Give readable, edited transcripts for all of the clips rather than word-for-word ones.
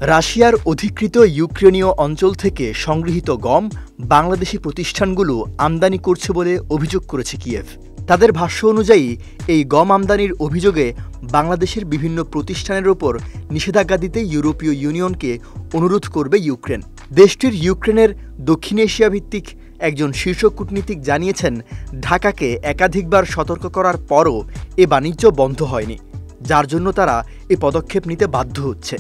রাশিয়ার অধিকৃত ইউক্রেনীয় অঞ্চল থেকে সংগৃহীত গম বাংলাদেশি প্রতিষ্ঠানগুলো আমদানি করছে বলে অভিযোগ করেছে কিয়েভ। তাদের ভাষ্য অনুযায়ী এই গম আমদানির অভিযোগে বাংলাদেশের বিভিন্ন প্রতিষ্ঠানের ওপর নিষেধাজ্ঞা দিতে ইউরোপীয় ইউনিয়নকে অনুরোধ করবে ইউক্রেন। দেশটির ইউক্রেনের দক্ষিণ এশিয়া ভিত্তিক একজন শীর্ষ কূটনীতিক জানিয়েছেন, ঢাকাকে একাধিকবার সতর্ক করার পরও এ বাণিজ্য বন্ধ হয়নি, যার জন্য তারা এ পদক্ষেপ নিতে বাধ্য হচ্ছে।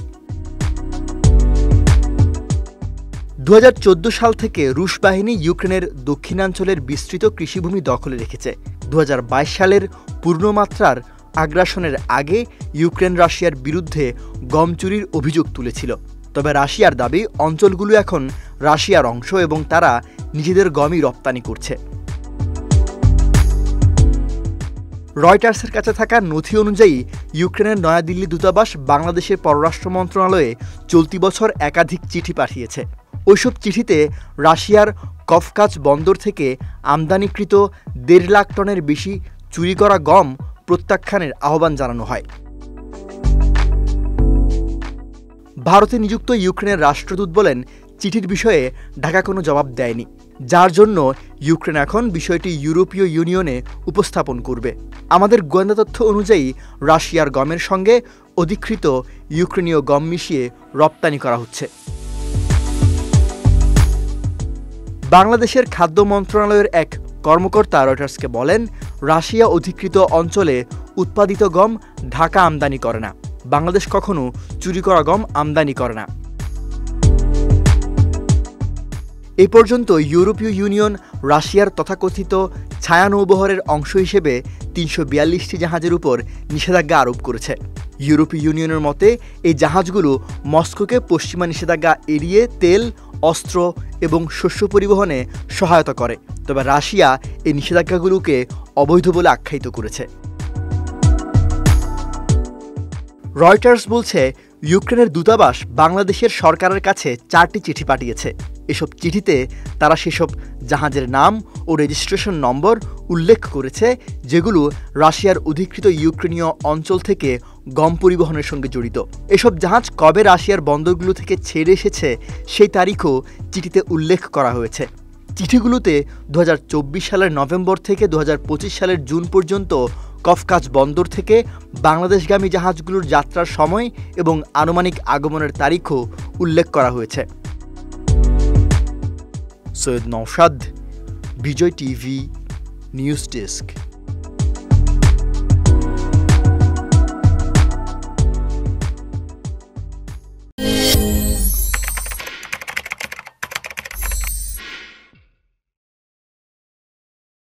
2014 সাল থেকে রুশ বাহিনী ইউক্রেনের দক্ষিণাঞ্চলের বিস্তৃত কৃষিভূমি দখলে রেখেছে। 2022 সালের পূর্ণমাত্রার আগ্রাসনের আগে ইউক্রেন রাশিয়ার বিরুদ্ধে গম চুরির অভিযোগ তুলেছিল। তবে রাশিয়ার দাবি অঞ্চলগুলো এখন রাশিয়ার অংশ এবং তারা নিজেদের গমই রপ্তানি করছে। রয়টার্সের কাছে থাকা নথি অনুযায়ী ইউক্রেনের নয়াদিল্লি দূতাবাস বাংলাদেশের পররাষ্ট্র মন্ত্রণালয়ে চলতি বছর একাধিক চিঠি পাঠিয়েছে। ওইসব চিঠিতে রাশিয়ার কফকাজ বন্দর থেকে আমদানিকৃত 1.5 লাখ টনের বেশি চুরি করা গম প্রত্যাখ্যানের আহ্বান জানানো হয়। ভারতে নিযুক্ত ইউক্রেনের রাষ্ট্রদূত বলেন, চিঠির বিষয়ে ঢাকা কোনো জবাব দেয়নি, যার জন্য ইউক্রেন এখন বিষয়টি ইউরোপীয় ইউনিয়নে উপস্থাপন করবে। আমাদের গোয়েন্দা তথ্য অনুযায়ী রাশিয়ার গমের সঙ্গে অধিকৃত ইউক্রেনীয় গম মিশিয়ে রপ্তানি করা হচ্ছে। বাংলাদেশের খাদ্য মন্ত্রণালয়ের এক কর্মকর্তা রয়টার্সকে বলেন, রাশিয়া অধিকৃত অঞ্চলে উৎপাদিত গম ঢাকা আমদানি করে না। বাংলাদেশ কখনো চুরি করা গম আমদানি করে না। এ পর্যন্ত ইউরোপীয় ইউনিয়ন রাশিয়ার তথাকথিত ছায়া নৌবহরের অংশ হিসেবে 342টি জাহাজের উপর নিষেধাজ্ঞা আরোপ করেছে। ইউরোপীয় ইউনিয়নের মতে এই জাহাজগুলো মস্কোকে পশ্চিমা নিষেধাজ্ঞা এড়িয়ে তেল, অস্ত্র এবং শস্য পরিবহনে সহায়তা করে। তবে রাশিয়া এই নিষেধাজ্ঞাগুলোকে অবৈধ বলে আখ্যায়িত করেছে। রয়টার্স বলছে, ইউক্রেনের দূতাবাস বাংলাদেশের সরকারের কাছে 4টি চিঠি পাঠিয়েছে। এসব চিঠিতে তারা সেসব জাহাজের নাম ও রেজিস্ট্রেশন নম্বর উল্লেখ করেছে, যেগুলো রাশিয়ার অধিকৃত ইউক্রেনীয় অঞ্চল থেকে গম পরিবহনের সঙ্গে জড়িত। এসব জাহাজ কবে রাশিয়ার বন্দরগুলো থেকে ছেড়ে এসেছে সেই তারিখও চিঠিতে উল্লেখ করা হয়েছে। চিঠিগুলোতে 2024 সালের নভেম্বর থেকে 2025 সালের জুন পর্যন্ত কফকাজ বন্দর থেকে বাংলাদেশগামী জাহাজগুলোর যাত্রার সময় এবং আনুমানিক আগমনের তারিখও উল্লেখ করা হয়েছে। সৈয়দ নওশাদ, বিজয় টিভি, নিউজ ডেস্ক।